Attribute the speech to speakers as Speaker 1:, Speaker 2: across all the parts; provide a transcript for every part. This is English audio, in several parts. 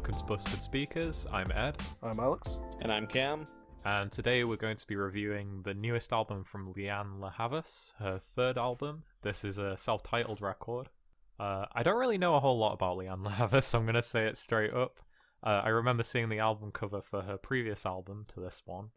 Speaker 1: welcome to Busted Speakers. I'm Ed.
Speaker 2: I'm Alex.
Speaker 3: And I'm Cam.
Speaker 1: And today we're going to be reviewing the newest album from Lianne La Havas, her third album. This is a self-titled record. I don't really know a whole lot about Lianne La Havas, I'm going to say it straight up. I remember seeing the album cover for her previous album to this one,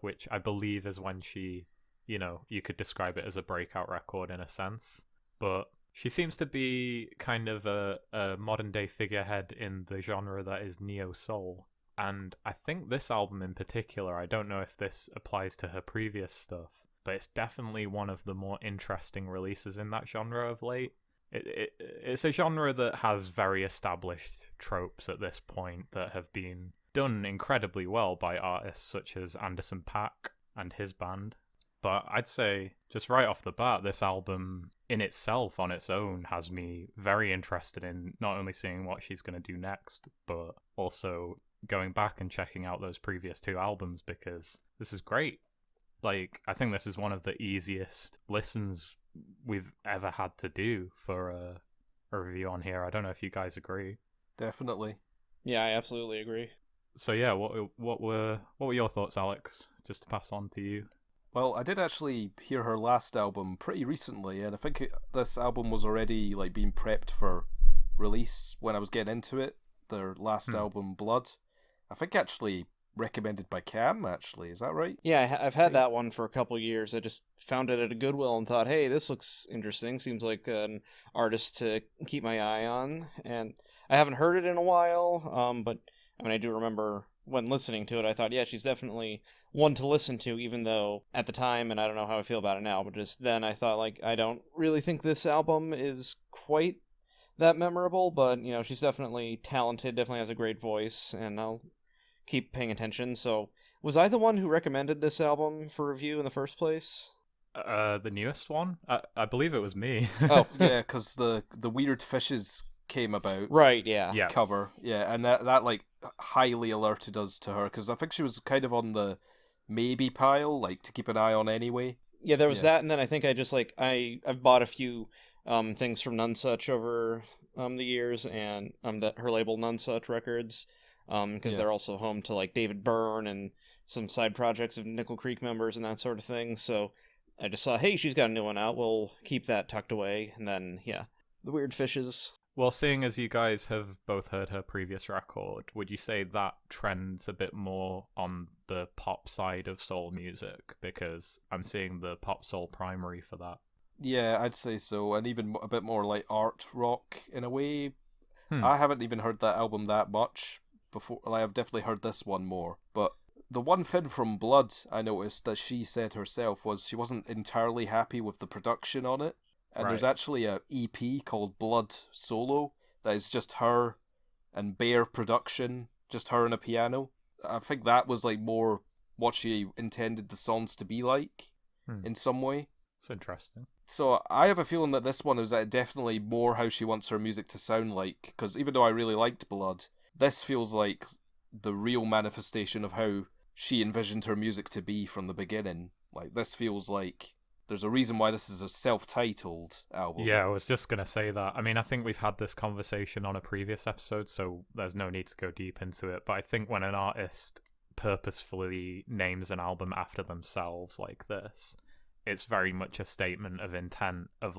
Speaker 1: which I believe is when she, you could describe it as a breakout record in a sense. But she seems to be kind of a modern-day figurehead in the genre that is neo-soul. And I think this album in particular, I don't know if this applies to her previous stuff, but it's definitely one of the more interesting releases in that genre of late. It's a genre that has very established tropes at this point that have been done incredibly well by artists such as Anderson .Paak and his band. But I'd say, just right off the bat, this album in itself, on its own, has me very interested in not only seeing what she's going to do next, but also going back and checking out those previous two albums, because this is great. Like, I think this is one of the easiest listens we've ever had to do for a review on here. I don't know if you guys agree.
Speaker 2: Definitely.
Speaker 3: Yeah, I absolutely agree.
Speaker 1: So yeah, what were your thoughts, Alex? Just to pass on to you.
Speaker 2: Well, I did actually hear her last album pretty recently, and I think this album was already being prepped for release when I was getting into it. Their last album, Blood, I think actually recommended by Cam. Actually, is that right?
Speaker 3: Yeah, I've had that one for a couple years. I just found it at a Goodwill and thought, hey, this looks interesting. Seems like an artist to keep my eye on, and I haven't heard it in a while. But I mean, I do remember when listening to it, I thought, yeah, she's definitely one to listen to, even though at the time, and I don't know how I feel about it now, but just then I thought, I don't really think this album is quite that memorable, but, she's definitely talented, definitely has a great voice, and I'll keep paying attention. So, was I the one who recommended this album for review in the first place?
Speaker 1: The newest one? I believe it was me.
Speaker 3: Oh.
Speaker 2: Yeah, because the Weird Fishes came about.
Speaker 3: Right, yeah.
Speaker 2: Cover. Yeah, and that highly alerted us to her, because I think she was kind of on the maybe pile, to keep an eye on anyway.
Speaker 3: Yeah, there was that, and then I think I just, I've bought a few things from Nonesuch over the years, and her label Nonesuch Records, because they're also home to, David Byrne and some side projects of Nickel Creek members and that sort of thing, so I just saw, hey, she's got a new one out, we'll keep that tucked away, and then, yeah, The Weird Fishes.
Speaker 1: Well, seeing as you guys have both heard her previous record, would you say that trends a bit more on the pop side of soul music? Because I'm seeing the pop soul primary for that.
Speaker 2: Yeah, I'd say so, and even a bit more like art rock in a way. I haven't even heard that album that much before. I've definitely heard this one more. But the one thing from Blood I noticed that she said herself was she wasn't entirely happy with the production on it. And there's actually a EP called Blood Solo that is just her and bare production, just her and a piano. I think that was more what she intended the songs to be like in some way.
Speaker 1: It's interesting.
Speaker 2: So I have a feeling that this one is definitely more how she wants her music to sound like, because even though I really liked Blood, this feels like the real manifestation of how she envisioned her music to be from the beginning. This feels like there's a reason why this is a self-titled album.
Speaker 1: Yeah, I was just going to say that. I mean, I think we've had this conversation on a previous episode, so there's no need to go deep into it. But I think when an artist purposefully names an album after themselves like this, it's very much a statement of intent of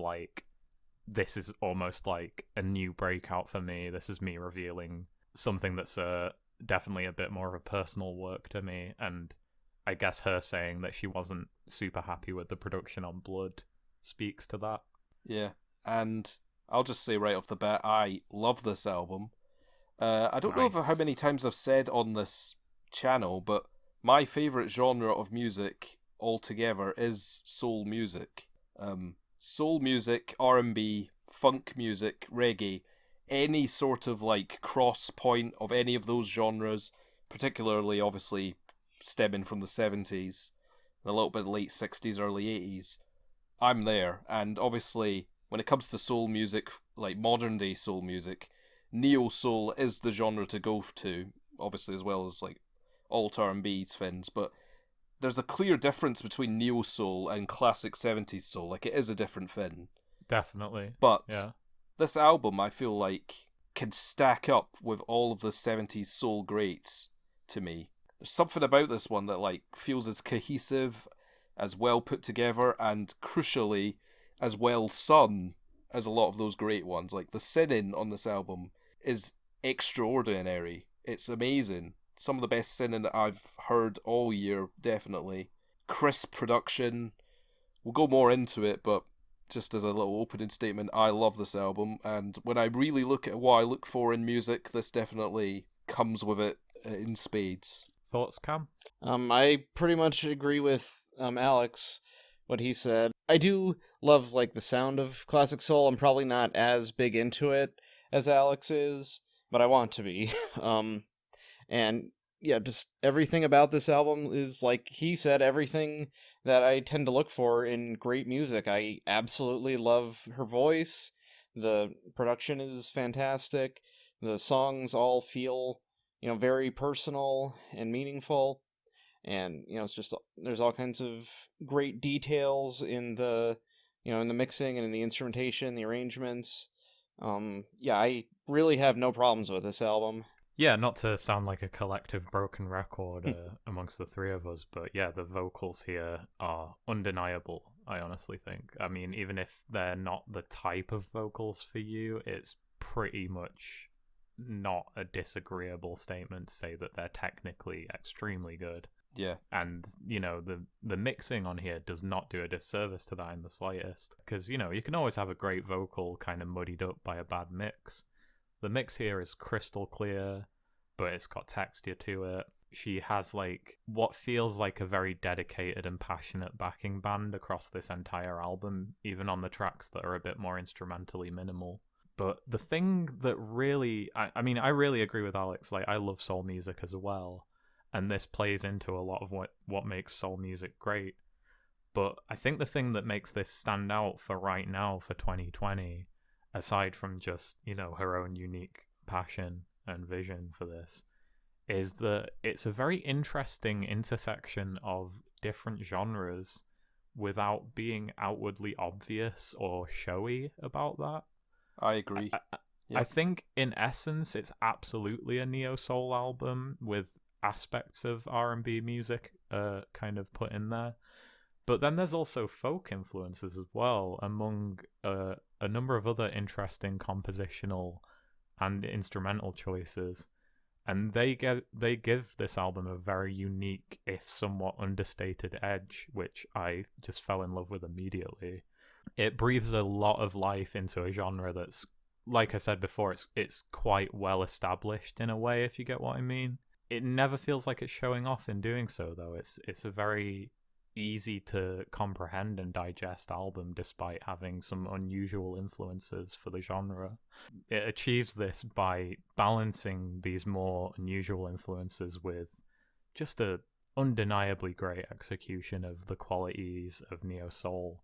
Speaker 1: this is almost like a new breakout for me. This is me revealing something that's definitely a bit more of a personal work to me, and I guess her saying that she wasn't super happy with the production on Blood speaks to that.
Speaker 2: Yeah, and I'll just say right off the bat, I love this album. I don't know how many times I've said on this channel, but my favourite genre of music altogether is soul music. Soul music, R&B, funk music, reggae, any sort of cross point of any of those genres, particularly obviously stemming from the 70s, and a little bit late 60s, early 80s, I'm there. And obviously, when it comes to soul music, modern day soul music, neo-soul is the genre to go to, obviously, as well as alt R&B things, but there's a clear difference between neo-soul and classic 70s soul. It is a different thing.
Speaker 1: Definitely.
Speaker 2: But
Speaker 1: yeah.
Speaker 2: This album, I feel can stack up with all of the 70s soul greats to me. There's something about this one that like feels as cohesive, as well put together, and crucially, as well sung as a lot of those great ones. Like the singing on this album is extraordinary. It's amazing. Some of the best singing that I've heard all year, definitely. Crisp production. We'll go more into it, but just as a little opening statement, I love this album, and when I really look at what I look for in music, this definitely comes with it in spades.
Speaker 1: Thoughts, Cam?
Speaker 3: I pretty much agree with Alex, what he said. I do love like the sound of classic soul. I'm probably not as big into it as Alex is, but I want to be. And yeah, just everything about this album is, like he said, everything that I tend to look for in great music. I absolutely love her voice. The production is fantastic. The songs all feel, very personal and meaningful. And, it's just, there's all kinds of great details in the, in the mixing and in the instrumentation, the arrangements. I really have no problems with this album.
Speaker 1: Yeah, not to sound like a collective broken record amongst the three of us, but yeah, the vocals here are undeniable, I honestly think. I mean, even if they're not the type of vocals for you, it's pretty much not a disagreeable statement to say that they're technically extremely good.
Speaker 2: Yeah.
Speaker 1: And, the mixing on here does not do a disservice to that in the slightest. Because, you can always have a great vocal kind of muddied up by a bad mix. The mix here is crystal clear, but it's got texture to it. She has, like, what feels like a very dedicated and passionate backing band across this entire album, even on the tracks that are a bit more instrumentally minimal. But the thing that really... I mean, I really agree with Alex. Like, I love soul music as well, and this plays into a lot of what makes soul music great. But I think the thing that makes this stand out for right now, for 2020... aside from just, her own unique passion and vision for this, is that it's a very interesting intersection of different genres without being outwardly obvious or showy about that.
Speaker 2: I agree.
Speaker 1: I think in essence it's absolutely a neo-soul album with aspects of R&B music kind of put in there. But then there's also folk influences as well, among a number of other interesting compositional and instrumental choices. And they give this album a very unique, if somewhat understated edge, which I just fell in love with immediately. It breathes a lot of life into a genre that's, like I said before, it's quite well established in a way, if you get what I mean. It never feels like it's showing off in doing so, though. It's a very easy to comprehend and digest album, despite having some unusual influences for the genre. It achieves this by balancing these more unusual influences with just a undeniably great execution of the qualities of neo soul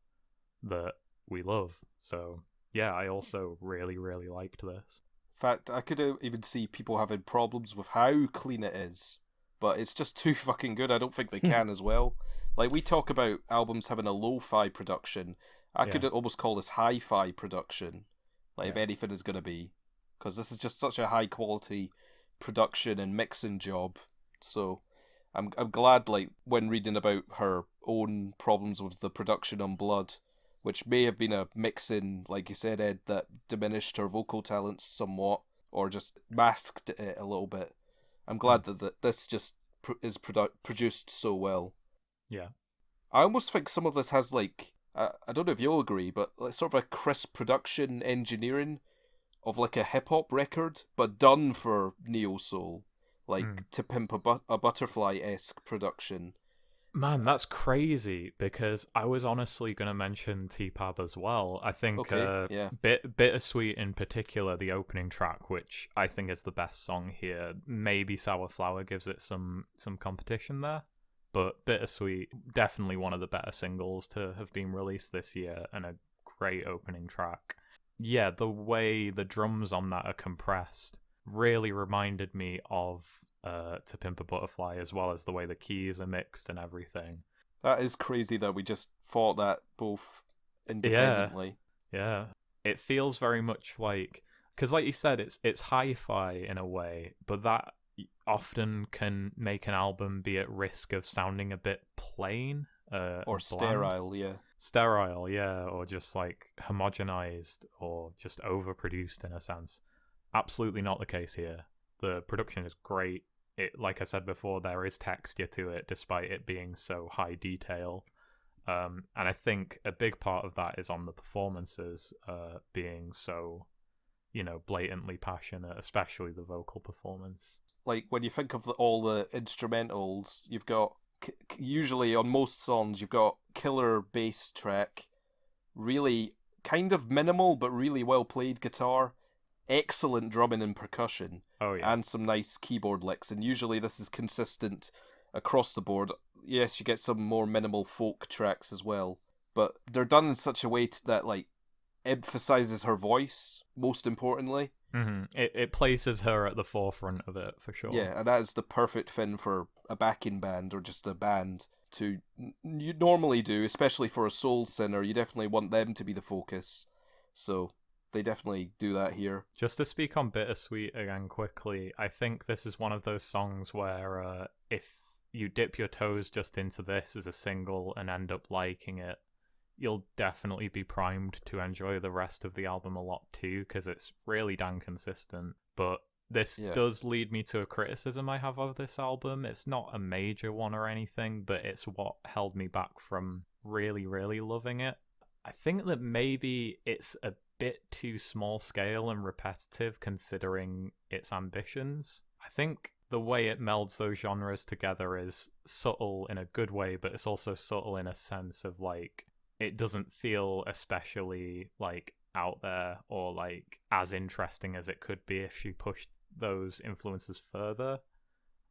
Speaker 1: that we love. So yeah, I also really, really liked this.
Speaker 2: In fact, I could even see people having problems with how clean it is, but it's just too fucking good. I don't think they can as well. Like, we talk about albums having a lo-fi production. I could almost call this hi-fi production, if anything is going to be. Because this is just such a high-quality production and mixing job. So, I'm glad, when reading about her own problems with the production on Blood, which may have been a mixing, like you said, Ed, that diminished her vocal talents somewhat, or just masked it a little bit. I'm glad that this just is produced so well.
Speaker 1: Yeah.
Speaker 2: I almost think some of this has, I don't know if you'll agree, but sort of a crisp production engineering of, a hip-hop record, but done for neo-soul. To Pimp a Butterfly-esque production.
Speaker 1: Man, that's crazy, because I was honestly going to mention T-Pab as well. I think Bittersweet in particular, the opening track, which I think is the best song here. Maybe Sour Flower gives it some competition there. But Bittersweet, definitely one of the better singles to have been released this year, and a great opening track. Yeah, the way the drums on that are compressed really reminded me of To Pimp a Butterfly, as well as the way the keys are mixed and everything.
Speaker 2: That is crazy that we just thought that both independently.
Speaker 1: Yeah. It feels very much like... because like you said, it's hi-fi in a way, but that often can make an album be at risk of sounding a bit plain,
Speaker 2: or sterile, yeah.
Speaker 1: Sterile, yeah, or just like homogenized or just overproduced in a sense. Absolutely not the case here. The production is great. It, like I said before, there is texture to it despite it being so high detail. And I think a big part of that is on the performances being so, blatantly passionate, especially the vocal performance.
Speaker 2: Like, when you think of all the instrumentals, you've got, usually on most songs, you've got killer bass track, really kind of minimal but really well played guitar, excellent drumming and percussion, and some nice keyboard licks. And usually this is consistent across the board. Yes, you get some more minimal folk tracks as well, but they're done in such a way that, like, emphasizes her voice, most importantly.
Speaker 1: Mm-hmm. It places her at the forefront of it, for sure.
Speaker 2: Yeah, and that is the perfect thing for a backing band or just a band to you normally do, especially for a soul singer. You definitely want them to be the focus. So they definitely do that here.
Speaker 1: Just to speak on Bittersweet again quickly, I think this is one of those songs where if you dip your toes just into this as a single and end up liking it, you'll definitely be primed to enjoy the rest of the album a lot too, because it's really damn consistent. But this does lead me to a criticism I have of this album. It's not a major one or anything, but it's what held me back from really, really loving it. I think that maybe it's a bit too small scale and repetitive considering its ambitions. I think the way it melds those genres together is subtle in a good way, but it's also subtle in a sense of, like, it doesn't feel especially, like, out there or, like, as interesting as it could be if she pushed those influences further.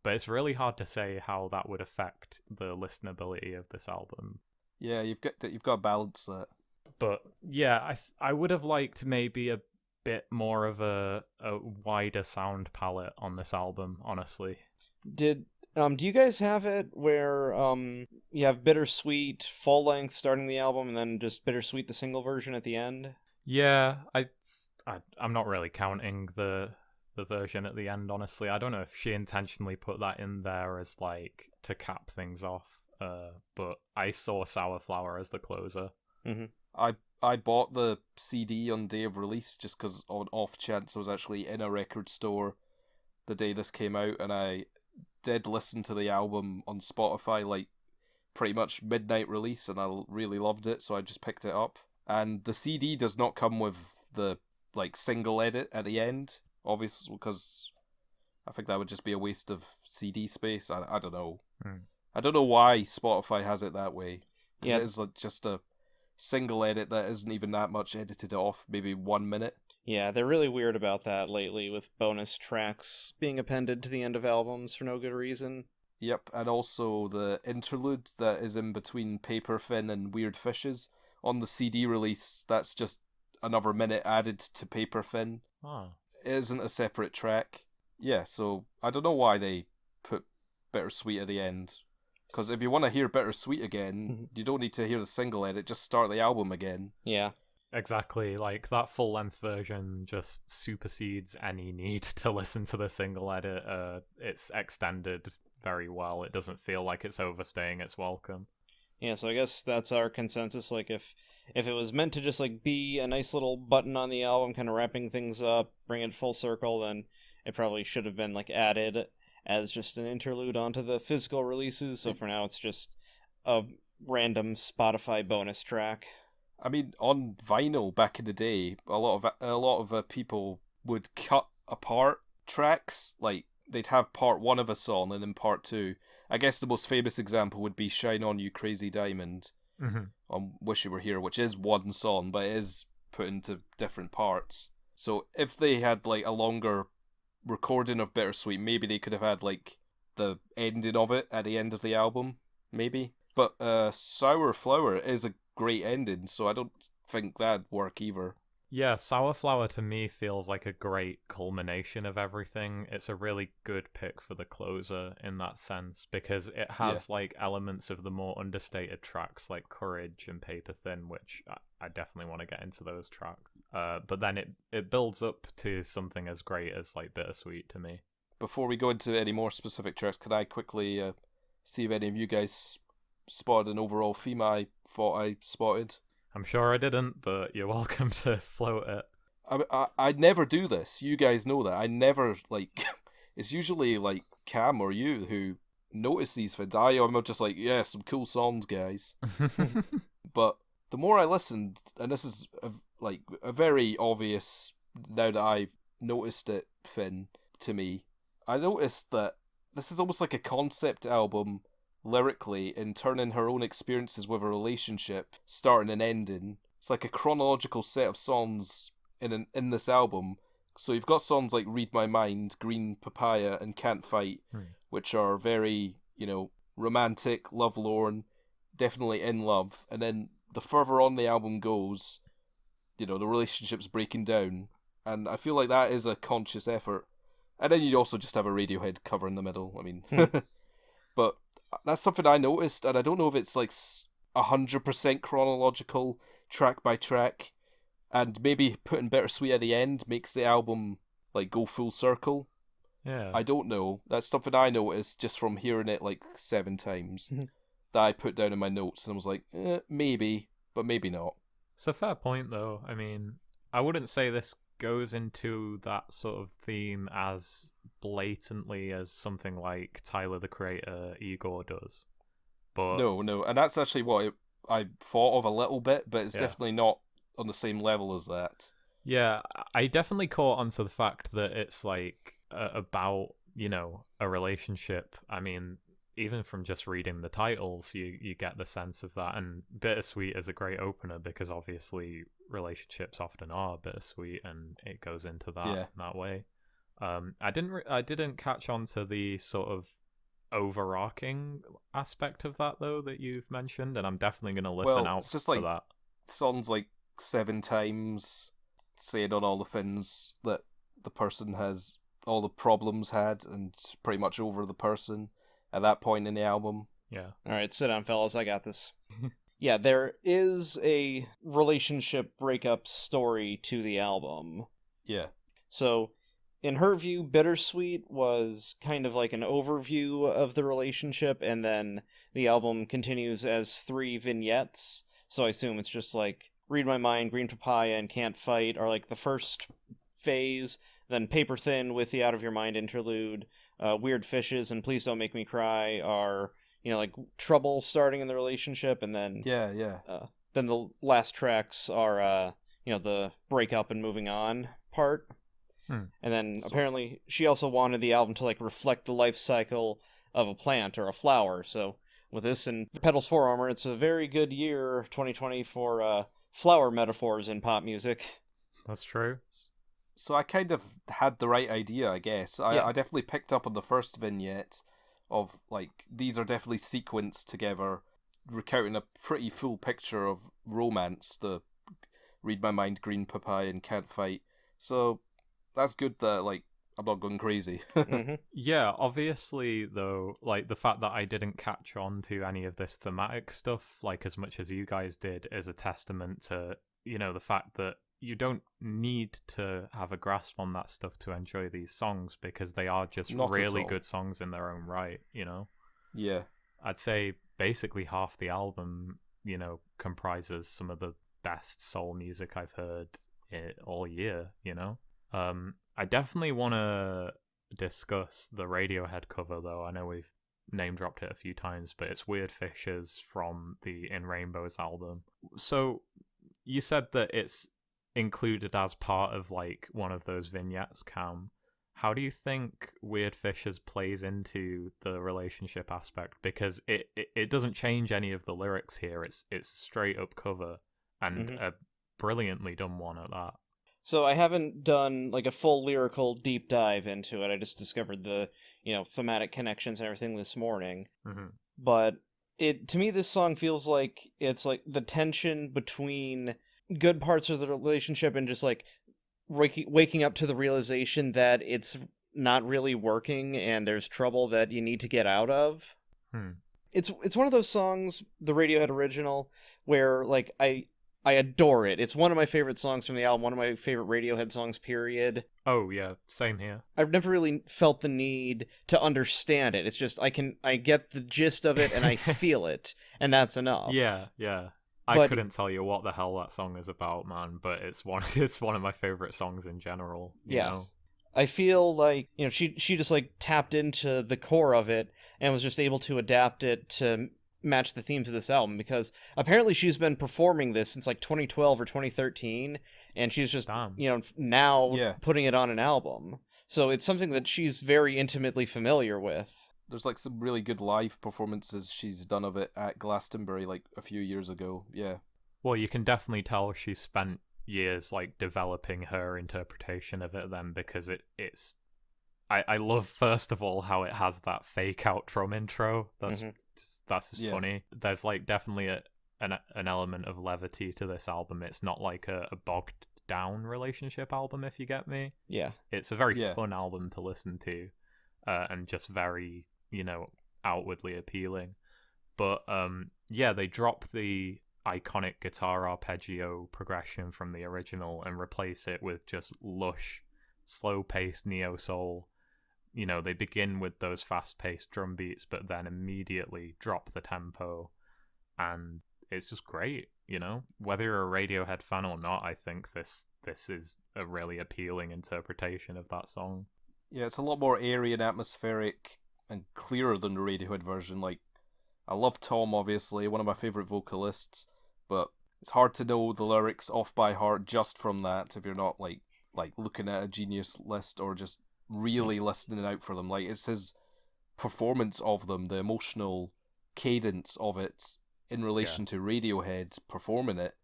Speaker 1: But it's really hard to say how that would affect the listenability of this album.
Speaker 2: Yeah, you've got to balance that.
Speaker 1: But yeah, I would have liked maybe a bit more of a wider sound palette on this album, honestly.
Speaker 3: Do you guys have it where you have Bittersweet full length starting the album and then just Bittersweet the single version at the end?
Speaker 1: Yeah, I'm not really counting the version at the end, honestly. I don't know if she intentionally put that in there as, like, to cap things off. But I saw Sour Flower as the closer.
Speaker 3: Mm-hmm.
Speaker 2: I bought the CD on day of release just because on off chance I was actually in a record store the day this came out, and I did listen to the album on Spotify, like, pretty much midnight release, and I really loved it, so I just picked it up. And the CD does not come with the, like, single edit at the end, obviously, because I think that would just be a waste of CD space. I don't know. I don't know why Spotify has it that way. Yeah. It is, like, just a single edit that isn't even that much edited off, maybe 1 minute.
Speaker 3: Yeah, they're really weird about that lately, with bonus tracks being appended to the end of albums for no good reason.
Speaker 2: Yep, and also the interlude that is in between Paper Thin and Weird Fishes. On the CD release, that's just another minute added to Paper Thin.
Speaker 1: Oh.
Speaker 2: It isn't a separate track. Yeah, so I don't know why they put Bittersweet at the end. Because if you want to hear Bittersweet again, you don't need to hear the single edit, just start the album again.
Speaker 3: Yeah.
Speaker 1: Exactly, like, that full-length version just supersedes any need to listen to the single edit. It's extended very well. It doesn't feel like it's overstaying its welcome.
Speaker 3: Yeah, so I guess that's our consensus. Like, if it was meant to just, like, be a nice little button on the album, kind of wrapping things up, bring it full circle, then it probably should have been, like, added as just an interlude onto the physical releases. So for now, it's just a random Spotify bonus track.
Speaker 2: I mean, on vinyl back in the day, a lot of people would cut apart tracks. Like, they'd have part 1 of a song and then part 2. I guess the most famous example would be "Shine On You Crazy Diamond" on "Wish You Were Here," which is one song, but it is put into different parts. So if they had, like, a longer recording of Bittersweet, maybe they could have had, like, the ending of it at the end of the album, maybe. But Sour Flower is a great ending, so I don't think that'd work either.
Speaker 1: Yeah, Sour Flower to me feels like a great culmination of everything. It's a really good pick for the closer in that sense, because it has like elements of the more understated tracks like Courage and Paper Thin, which I definitely want to get into those tracks. But then it builds up to something as great as like Bittersweet to me.
Speaker 2: Before we go into any more specific tracks, could I quickly see if any of you guys spotted an overall theme I thought I spotted?
Speaker 1: I'm sure I didn't, but you're welcome to float it.
Speaker 2: I never do this. You guys know that. I never, like, it's usually, like, Cam or you who notice these things. I'm just like, yeah, some cool songs, guys. But the more I listened, and this is, a very obvious, now that I've noticed it, Finn, to me, I noticed that this is almost like a concept album lyrically in turning her own experiences with a relationship, starting and ending. It's like a chronological set of songs in this album. So you've got songs like Read My Mind, Green Papaya, and Can't Fight, which are very, romantic, lovelorn, definitely in love. And then the further on the album goes, the relationship's breaking down. And I feel like that is a conscious effort. And then you also just have a Radiohead cover in the middle. I mean, but that's something I noticed, and I don't know if it's like 100% chronological, track by track, and maybe putting Bittersweet at the end makes the album like go full circle.
Speaker 1: Yeah.
Speaker 2: I don't know. That's something I noticed just from hearing it like 7 times that I put down in my notes, and I was like, maybe, but maybe not.
Speaker 1: It's a fair point, though. I mean, I wouldn't say this goes into that sort of theme as blatantly as something like Tyler the Creator, Igor does. But
Speaker 2: No, and that's actually what I thought of a little bit, but it's definitely not on the same level as that.
Speaker 1: Yeah, I definitely caught onto the fact that it's like about, a relationship. I mean, even from just reading the titles, you get the sense of that. And Bittersweet is a great opener because obviously relationships often are bittersweet, and it goes into that way. I didn't catch on to the sort of overarching aspect of that though that you've mentioned, and I'm definitely going to listen out
Speaker 2: it's just
Speaker 1: for
Speaker 2: like
Speaker 1: that.
Speaker 2: Songs like 7 times saying on all the things that the person has, all the problems had, and pretty much over the person at that point in the album.
Speaker 1: Yeah.
Speaker 3: Alright, sit down, fellas. I got this. Yeah, there is a relationship breakup story to the album.
Speaker 2: Yeah.
Speaker 3: So, in her view, Bittersweet was kind of like an overview of the relationship, and then the album continues as 3 vignettes. So I assume it's just like Read My Mind, Green Papaya, and Can't Fight are like the first phase, then Paper Thin with the Out of Your Mind interlude, Weird Fishes and Please Don't Make Me Cry are, like trouble starting in the relationship, and then then the last tracks are the breakup and moving on part. And then apparently she also wanted the album to like reflect the life cycle of a plant or a flower. So with this and Petals for Armor, it's a very good year, 2020, for flower metaphors in pop music.
Speaker 1: That's true.
Speaker 2: So I kind of had the right idea, I guess. I definitely picked up on the first vignette of, like, these are definitely sequenced together, recounting a pretty full picture of romance, the Read My Mind, Green Papaya, and Can't Fight. So that's good that, like, I'm not going crazy.
Speaker 3: Mm-hmm.
Speaker 1: Yeah, obviously, though, like, the fact that I didn't catch on to any of this thematic stuff, like, as much as you guys did, is a testament to, the fact that you don't need to have a grasp on that stuff to enjoy these songs, because they are just
Speaker 2: Not
Speaker 1: really good songs in their own right,
Speaker 2: Yeah.
Speaker 1: I'd say basically half the album, comprises some of the best soul music I've heard all year, I definitely want to discuss the Radiohead cover, though. I know we've name dropped it a few times, but it's Weird Fishes from the In Rainbows album. So you said that it's included as part of like one of those vignettes, Cam. How do you think Weird Fishes plays into the relationship aspect? Because it doesn't change any of the lyrics here. It's a straight up cover, and a brilliantly done one at that.
Speaker 3: So I haven't done like a full lyrical deep dive into it. I just discovered the, thematic connections and everything this morning.
Speaker 1: Mm-hmm.
Speaker 3: But to me, this song feels like it's like the tension between good parts of the relationship and just like waking up to the realization that it's not really working and there's trouble that you need to get out of. It's one of those songs, the Radiohead original, where like I I adore it. It's one of my favorite songs from the album, one of my favorite Radiohead songs, period.
Speaker 1: Oh yeah, same here.
Speaker 3: I've never really felt the need to understand it. It's just I get the gist of it and I feel it, and that's enough.
Speaker 1: Yeah. I couldn't tell you what the hell that song is about, man, but it's one of my favorite songs in general. You know?
Speaker 3: I feel like, she just like tapped into the core of it and was just able to adapt it to match the themes of this album, because apparently she's been performing this since like 2012 or 2013, and she's just now putting it on an album. So it's something that she's very intimately familiar with.
Speaker 2: There's like some really good live performances she's done of it at Glastonbury like a few years ago. Yeah.
Speaker 1: Well, you can definitely tell she spent years like developing her interpretation of it then, because it's I love, first of all, how it has that fake out drum intro. That's just funny. There's like definitely an element of levity to this album. It's not like a bogged down relationship album, if you get me.
Speaker 3: Yeah.
Speaker 1: It's a very fun album to listen to, and just very, outwardly appealing. But they drop the iconic guitar arpeggio progression from the original and replace it with just lush, slow-paced neo-soul. They begin with those fast-paced drum beats, but then immediately drop the tempo, and it's just great. Whether you're a Radiohead fan or not, I think this is a really appealing interpretation of that song.
Speaker 2: Yeah, it's a lot more airy and atmospheric and clearer than the Radiohead version. Like, I love Tom, obviously, one of my favourite vocalists, but it's hard to know the lyrics off by heart just from that if you're not like looking at a Genius list or just really listening out for them. Like, it's his performance of them, the emotional cadence of it in relation to Radiohead performing it,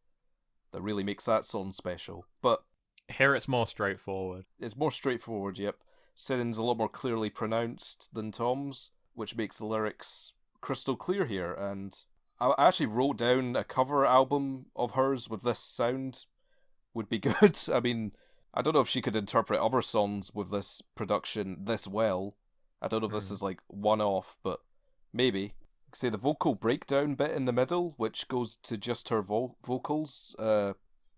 Speaker 2: that really makes that song special. But
Speaker 1: here it's more straightforward.
Speaker 2: It's more straightforward, yep. Sinning's a lot more clearly pronounced than Tom's, which makes the lyrics crystal clear here. And I actually wrote down a cover album of hers with this sound would be good. I mean, I don't know if she could interpret other songs with this production this well. I don't know if this is like one-off, but maybe. Say the vocal breakdown bit in the middle, which goes to just her vocals,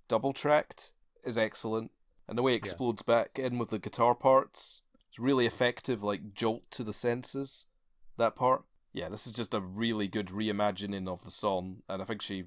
Speaker 2: double-tracked, is excellent. And the way it explodes back in with the guitar parts, it's really effective, like jolt to the senses, that part. Yeah, this is just a really good reimagining of the song, and I think she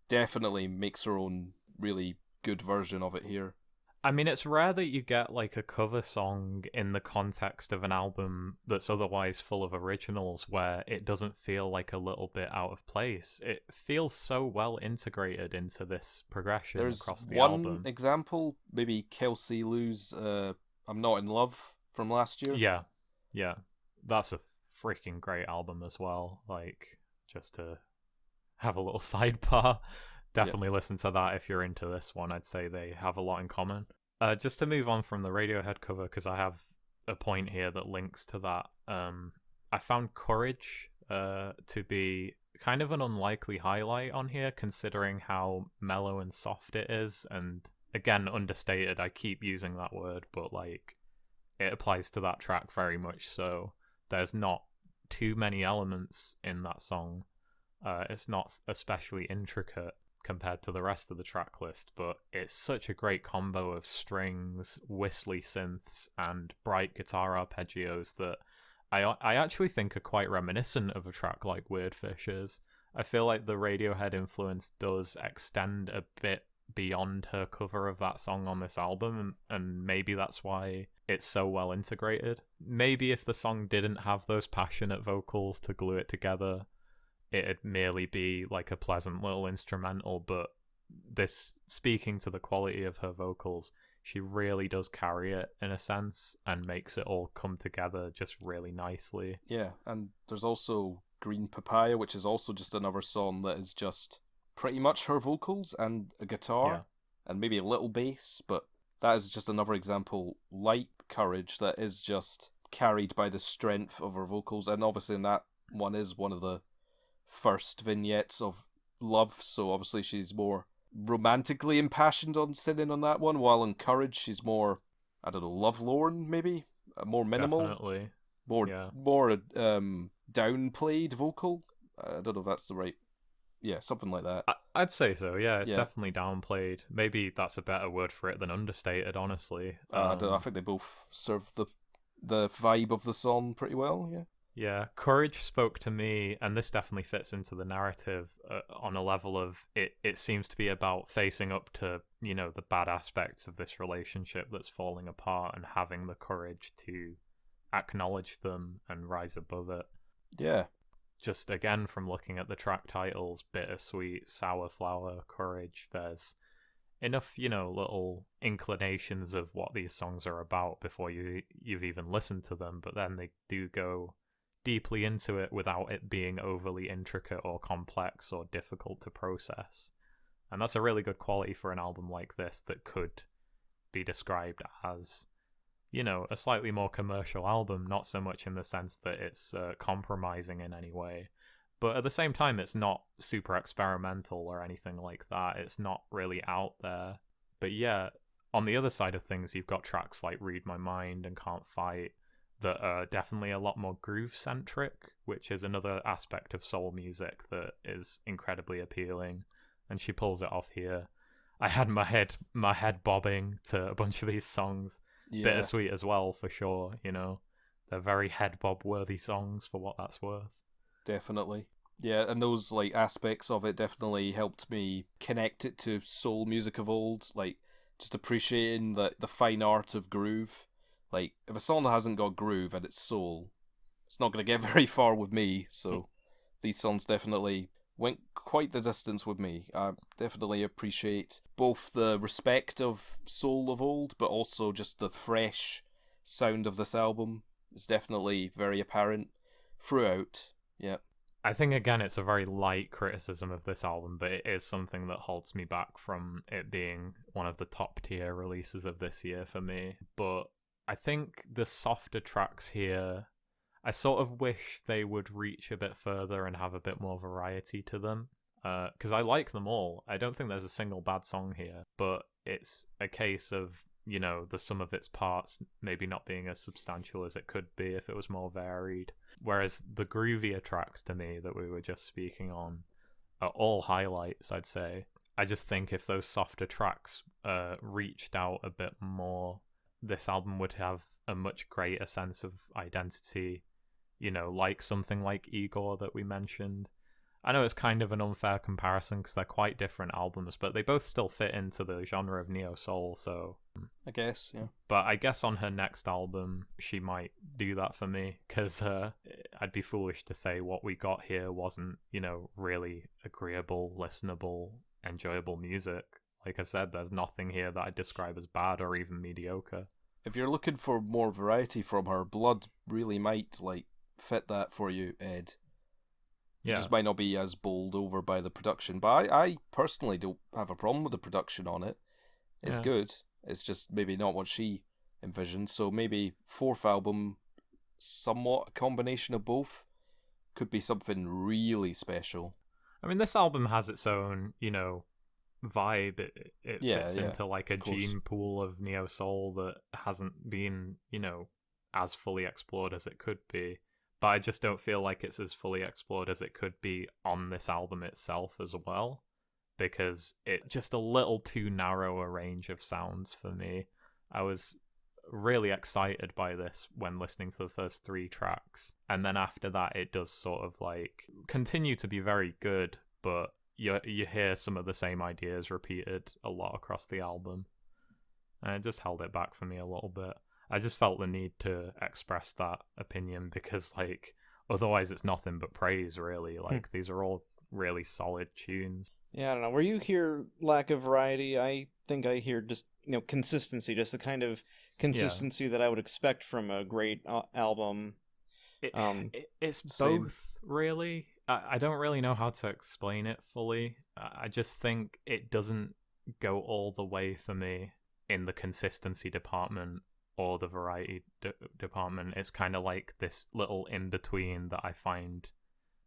Speaker 2: definitely makes her own really good version of it here.
Speaker 1: I mean, it's rare that you get like a cover song in the context of an album that's otherwise full of originals where it doesn't feel like a little bit out of place. It feels so well integrated into this progression across the album.
Speaker 2: There's one example, maybe Kelsey Lou's I'm Not in Love from last year.
Speaker 1: Yeah. That's a freaking great album as well. Like, just to have a little sidebar. Definitely listen to that if you're into this one. I'd say they have a lot in common. Just to move on from the Radiohead cover, because I have a point here that links to that. I found Courage to be kind of an unlikely highlight on here, considering how mellow and soft it is. And again, understated, I keep using that word, but like it applies to that track very much so. There's not too many elements in that song. It's not especially intricate compared to the rest of the track list, but it's such a great combo of strings, whistly synths, and bright guitar arpeggios that I actually think are quite reminiscent of a track like Weird Fish is. I feel like the Radiohead influence does extend a bit beyond her cover of that song on this album, and maybe that's why it's so well integrated. Maybe if the song didn't have those passionate vocals to glue it together, it'd merely be like a pleasant little instrumental, but this, speaking to the quality of her vocals, she really does carry it in a sense and makes it all come together just really nicely.
Speaker 2: Yeah, and there's also Green Papaya, which is also just another song that is just pretty much her vocals and a guitar and maybe a little bass, but that is just another example, like Courage, that is just carried by the strength of her vocals, and obviously in that one is one of the first vignettes of Love, so obviously she's more romantically impassioned on singing on that one, while in Courage she's more, I don't know, lovelorn maybe, more minimal,
Speaker 1: definitely
Speaker 2: more downplayed vocal. I don't know if that's the right Yeah, something like that.
Speaker 1: I'd say so, yeah. It's definitely downplayed. Maybe that's a better word for it than understated, honestly.
Speaker 2: I don't know, I think they both serve the vibe of the song pretty well, yeah.
Speaker 1: Yeah, Courage spoke to me, and this definitely fits into the narrative on a level of it seems to be about facing up to, the bad aspects of this relationship that's falling apart and having the courage to acknowledge them and rise above it.
Speaker 2: Yeah.
Speaker 1: Just again, from looking at the track titles, Bittersweet, Sour Flower, Courage, there's enough, little inclinations of what these songs are about before you've even listened to them, but then they do go deeply into it without it being overly intricate or complex or difficult to process. And that's a really good quality for an album like this that could be described as, a slightly more commercial album, not so much in the sense that it's compromising in any way, but at the same time it's not super experimental or anything like that. It's not really out there. But yeah, on the other side of things, you've got tracks like Read My Mind and Can't Fight that are definitely a lot more groove-centric, which is another aspect of soul music that is incredibly appealing, and she pulls it off here. I had my head bobbing to a bunch of these songs.
Speaker 2: Yeah.
Speaker 1: Bittersweet as well, for sure, They're very head bob-worthy songs, for what that's worth.
Speaker 2: Definitely. Yeah, and those aspects of it definitely helped me connect it to soul music of old, just appreciating the fine art of groove. If a song hasn't got groove and it's soul, it's not going to get very far with me, so these songs definitely went quite the distance with me. I definitely appreciate both the respect of soul of old, but also just the fresh sound of this album. It's definitely very apparent throughout, yeah.
Speaker 1: I think, again, it's a very light criticism of this album, but it is something that holds me back from it being one of the top tier releases of this year for me. But I think the softer tracks here, I sort of wish they would reach a bit further and have a bit more variety to them. Because I like them all. I don't think there's a single bad song here, but it's a case of, the sum of its parts maybe not being as substantial as it could be if it was more varied. Whereas the groovier tracks to me that we were just speaking on are all highlights, I'd say. I just think if those softer tracks reached out a bit more, this album would have a much greater sense of identity, like something like Igor that we mentioned. I know it's kind of an unfair comparison because they're quite different albums, but they both still fit into the genre of neo-soul, so...
Speaker 2: I guess, yeah.
Speaker 1: But I guess on her next album, she might do that for me, because I'd be foolish to say what we got here wasn't, really agreeable, listenable, enjoyable music. Like I said, there's nothing here that I'd describe as bad or even mediocre.
Speaker 2: If you're looking for more variety from her, Blood really might, fit that for you, Ed.
Speaker 1: Yeah.
Speaker 2: It just might not be as bowled over by the production, but I personally don't have a problem with the production on it. It's good. It's just maybe not what she envisioned. So maybe fourth album, somewhat a combination of both, could be something really special.
Speaker 1: I mean, this album has its own, vibe. It fits into a gene pool of neo soul that hasn't been, as fully explored as it could be. But I just don't feel like it's as fully explored as it could be on this album itself as well, because it's just a little too narrow a range of sounds for me. I was really excited by this when listening to the first 3 tracks, and then after that it does sort of continue to be very good, but you hear some of the same ideas repeated a lot across the album, and it just held it back for me a little bit. I just felt the need to express that opinion because, otherwise it's nothing but praise, really. These are all really solid tunes.
Speaker 3: Yeah, I don't know. Where you hear lack of variety, I think I hear just, consistency, just the kind of consistency that I would expect from a great album.
Speaker 1: It's
Speaker 2: Same.
Speaker 1: both, really. I don't really know how to explain it fully. I just think it doesn't go all the way for me in the consistency department or the variety department. It's kind of like this little in-between that I find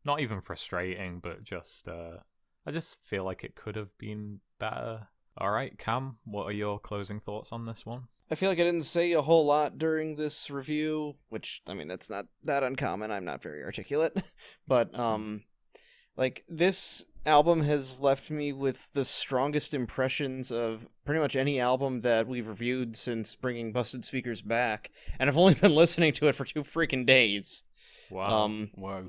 Speaker 1: not even frustrating, but just I just feel like it could have been better. Alright, Cam, what are your closing thoughts on this one?
Speaker 3: I feel like I didn't say a whole lot during this review, which, that's not that uncommon. I'm not very articulate. But Like, this album has left me with the strongest impressions of pretty much any album that we've reviewed since bringing Busted Speakers back, and I've only been listening to it for 2 freaking days.
Speaker 1: Wow.
Speaker 2: Wow.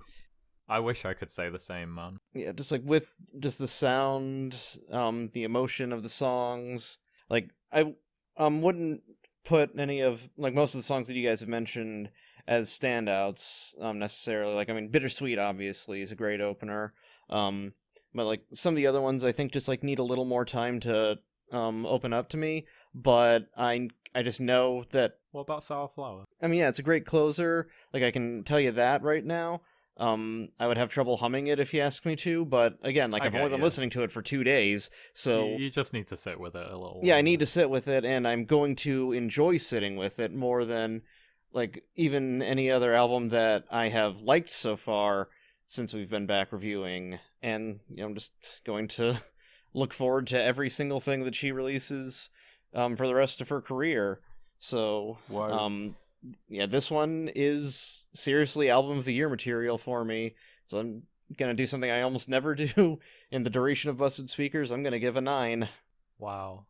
Speaker 1: I wish I could say the same, man.
Speaker 3: Yeah, just like with just the sound, the emotion of the songs. Like, I wouldn't put any of, like, most of the songs that you guys have mentioned as standouts necessarily. Like, I mean, Bittersweet obviously is a great opener. But like some of the other ones I think just like need a little more time to open up to me, but I just know that.
Speaker 1: What about Sour Flower?
Speaker 3: I mean, yeah, it's a great closer. Like, I can tell you that right now. I would have trouble humming it if you asked me to, but again, like, I've only been listening to it for 2 days, so
Speaker 1: you just need to sit with it a little.
Speaker 3: Yeah, I need to sit with it, and I'm going to enjoy sitting with it more than like even any other album that I have liked so far since we've been back reviewing. And I'm just going to look forward to every single thing that she releases for the rest of her career. So,
Speaker 2: wow.
Speaker 3: Yeah, this one is seriously album of the year material for me. So I'm gonna do something I almost never do in the duration of Busted Speakers. I'm gonna give a 9.
Speaker 1: Wow.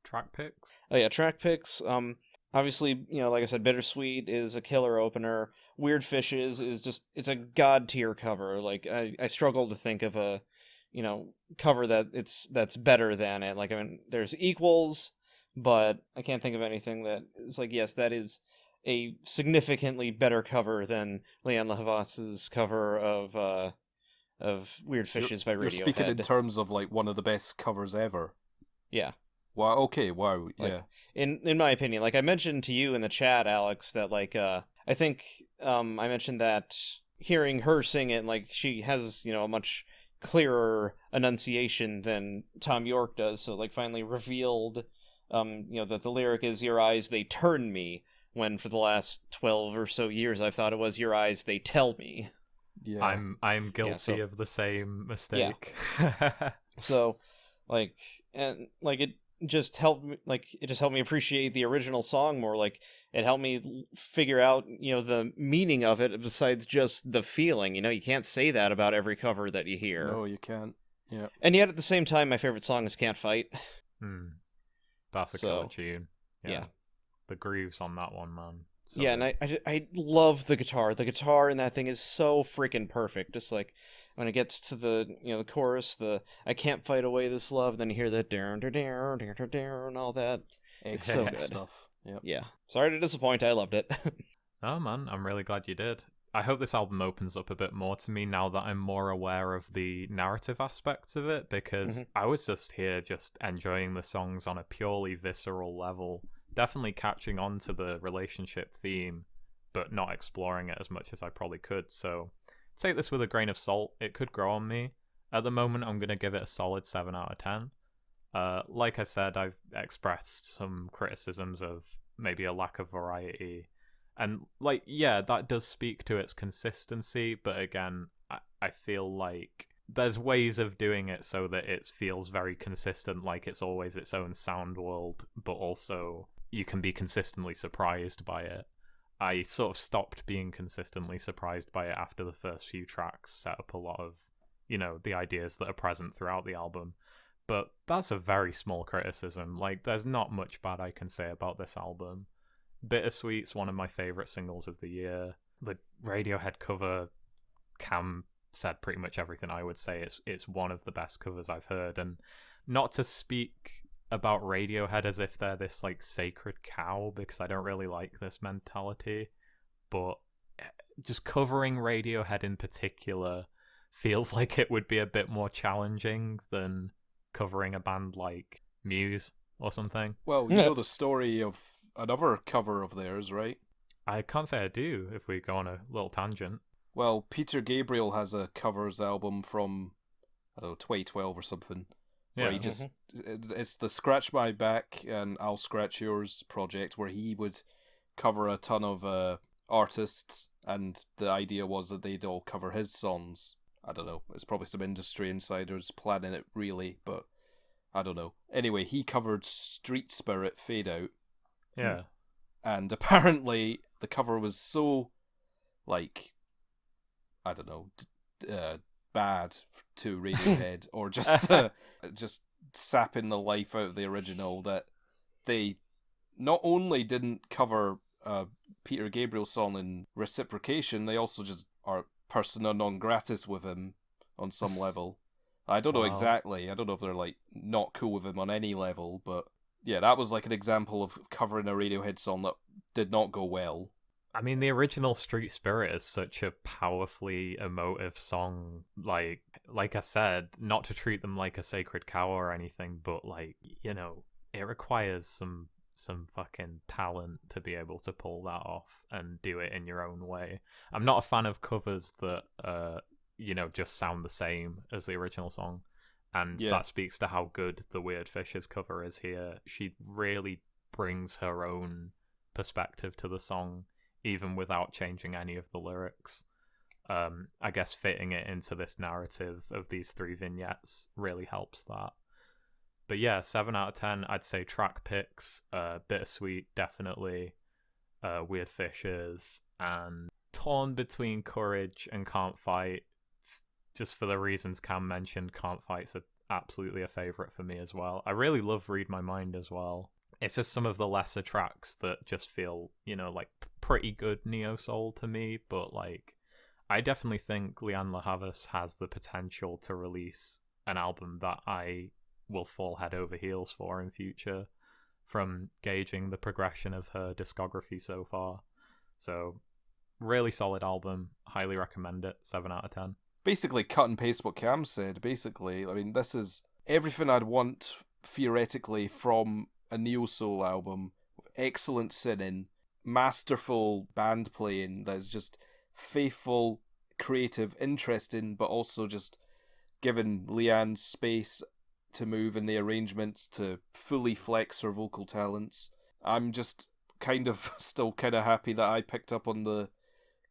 Speaker 1: Track picks?
Speaker 3: Oh yeah, track picks. Obviously, like I said, Bittersweet is a killer opener. Weird Fishes is just, it's a god tier cover. Like, I struggle to think of a, cover that's better than it. Like, I mean, there's equals, but I can't think of anything that is like, yes, that is a significantly better cover than Lianne La Havas's cover of Weird Fishes by Radiohead.
Speaker 2: You're speaking in terms of like one of the best covers ever.
Speaker 3: Yeah.
Speaker 2: Wow. Okay. Wow.
Speaker 3: Like,
Speaker 2: yeah.
Speaker 3: In my opinion, like I mentioned to you in the chat, Alex, that like I think I mentioned that hearing her sing it, like she has a much clearer enunciation than Tom York does. So like finally revealed, that the lyric is "Your eyes they turn me," when for the last 12 or so years I've thought it was "Your eyes they tell me."
Speaker 2: Yeah.
Speaker 1: I'm guilty of the same mistake.
Speaker 3: Yeah. So, like, and like it just helped me appreciate the original song more. Like, it helped me figure out the meaning of it besides just the feeling. You can't say that about every cover that you hear.
Speaker 2: No, you can't. Yeah.
Speaker 3: And yet at the same time, my favorite song is "Can't Fight."
Speaker 1: That's a killer tune.
Speaker 3: Yeah.
Speaker 1: The grooves on that one, man. So
Speaker 3: yeah,
Speaker 1: good.
Speaker 3: and I love the guitar. The guitar in that thing is so freaking perfect. Just like when it gets to the the chorus, the "I can't fight away this love," then you hear that down and all that. It's so good
Speaker 2: stuff. Yep.
Speaker 3: Yeah. Sorry to disappoint. I loved it.
Speaker 1: Oh man, I'm really glad you did. I hope this album opens up a bit more to me now that I'm more aware of the narrative aspects of it, because I was just here just enjoying the songs on a purely visceral level. Definitely catching on to the relationship theme, but not exploring it as much as I probably could. So take this with a grain of salt. It could grow on me. At the moment, I'm going to give it a solid 7 out of 10. Like I said, I've expressed some criticisms of maybe a lack of variety. And, like, yeah, that does speak to its consistency. But again, I feel like there's ways of doing it so that it feels very consistent, like it's always its own sound world, but also you can be consistently surprised by it. I sort of stopped being consistently surprised by it after the first few tracks set up a lot of, the ideas that are present throughout the album. But that's a very small criticism. Like, there's not much bad I can say about this album. Bittersweet's one of my favourite singles of the year. The Radiohead cover, Cam said pretty much everything I would say. It's one of the best covers I've heard. And not to speak about Radiohead as if they're this like sacred cow, because I don't really like this mentality, but just covering Radiohead in particular feels like it would be a bit more challenging than covering a band like Muse or something.
Speaker 2: Well, you know the story of another cover of theirs, right?
Speaker 1: I can't say I do, if we go on a little tangent.
Speaker 2: Well, Peter Gabriel has a covers album from, 2012 or something. Where he just, it's the Scratch My Back and I'll Scratch Yours project, where he would cover a ton of artists, and the idea was that they'd all cover his songs. I don't know, it's probably some industry insiders planning it really, but I don't know. Anyway, he covered Street Spirit Fade Out.
Speaker 1: Yeah.
Speaker 2: And apparently the cover was so, like, I don't know, bad to Radiohead, or just sapping the life out of the original, that they not only didn't cover Peter Gabriel song in Reciprocation, they also just are persona non gratis with him on some level. I don't know exactly. I don't know if they're like not cool with him on any level, but yeah, that was like an example of covering a Radiohead song that did not go well.
Speaker 1: I mean, the original Street Spirit is such a powerfully emotive song. Like I said, not to treat them like a sacred cow or anything, but like, you know, it requires some fucking talent to be able to pull that off and do it in your own way. I'm not a fan of covers that you know, just sound the same as the original song, and that speaks to how good the Weird Fishes cover is here. She really brings her own perspective to the song, even without changing any of the lyrics. I guess fitting it into this narrative of these 3 vignettes really helps that. But yeah, 7 out of 10. I'd say track picks, Bittersweet, definitely, Weird Fishes, and torn between Courage and Can't Fight. Just for the reasons Cam mentioned, Can't Fight's absolutely a favourite for me as well. I really love Read My Mind as well. It's just some of the lesser tracks that just feel, you know, like pretty good neo-soul to me, but like, I definitely think Lianne La Havas has the potential to release an album that I will fall head over heels for in future, from gauging the progression of her discography so far. So, really solid album, highly recommend it, 7 out of 10.
Speaker 2: Basically cut and paste what Cam said, basically. I mean, this is everything I'd want, theoretically, from a neo-soul album. Excellent singing, masterful band playing that is just faithful, creative, interesting, but also just giving Lianne space to move in the arrangements to fully flex her vocal talents. I'm just still kind of happy that I picked up on the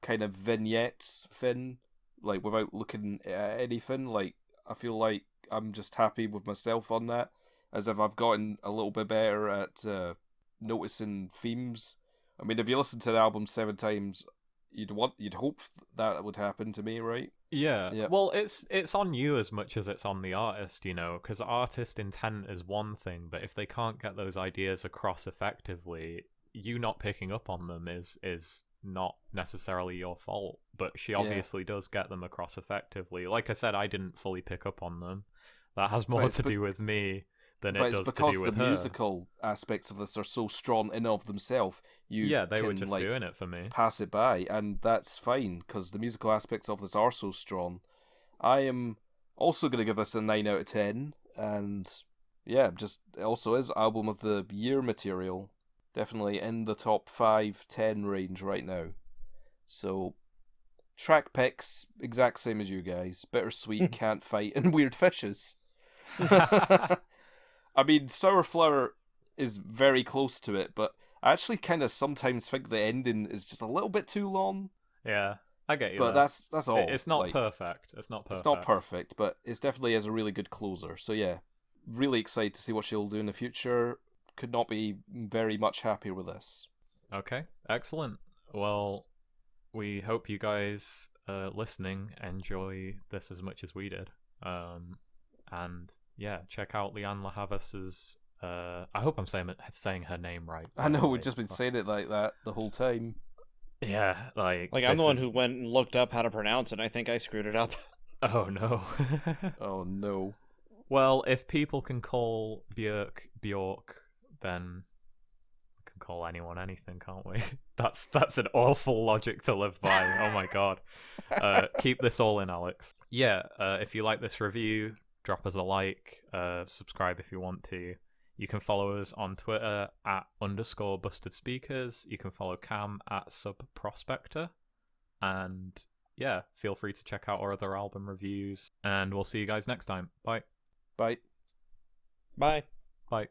Speaker 2: kind of vignettes thing, like without looking at anything. Like, I feel like I'm just happy with myself on that, as if I've gotten a little bit better at noticing themes. I mean, if you listen to the album 7 times, you'd hope that would happen to me, right?
Speaker 1: Yeah.
Speaker 2: Yep.
Speaker 1: Well, it's on you as much as it's on the artist, you know, because artist intent is one thing, but if they can't get those ideas across effectively, you not picking up on them is not necessarily your fault. But she obviously does get them across effectively. Like I said, I didn't fully pick up on them. That has more to do with me than it does to do with her. But it's because
Speaker 2: the musical aspects of this are so strong in and of themselves.
Speaker 1: They were just doing it for me.
Speaker 2: Pass it by, and that's fine, because the musical aspects of this are so strong. I am also going to give this a 9 out of 10, and yeah, just it also is album of the year material. Definitely in the top 5-10 range right now. So, track picks, exact same as you guys. Bittersweet, Can't Fight, and Weird Fishes. I mean, Sour Flower is very close to it, but I actually kind of sometimes think the ending is just a little bit too long.
Speaker 1: Yeah, I get you.
Speaker 2: But that's all.
Speaker 1: It's not perfect. It's not
Speaker 2: perfect, but it definitely is a really good closer. So yeah, really excited to see what she'll do in the future. Could not be very much happier with this.
Speaker 1: Okay, excellent. Well, we hope you guys listening enjoy this as much as we did. And yeah, check out Lianne La Havas's. I hope I'm saying her name right.
Speaker 2: I know, we've just been saying it like that the whole time.
Speaker 1: Yeah, like
Speaker 3: I'm the one who went and looked up how to pronounce it. I think I screwed it up.
Speaker 1: Oh no.
Speaker 2: Oh no.
Speaker 1: Well, if people can call Bjork, then we can call anyone anything, can't we? That's an awful logic to live by. Oh my god. Keep this all in, Alex. Yeah, if you like this review, drop us a like, subscribe if you want to. You can follow us on Twitter at _BustedSpeakers. You can follow Cam at SubProspector. And yeah, feel free to check out our other album reviews. And we'll see you guys next time. Bye.
Speaker 2: Bye.
Speaker 3: Bye.
Speaker 1: Bye.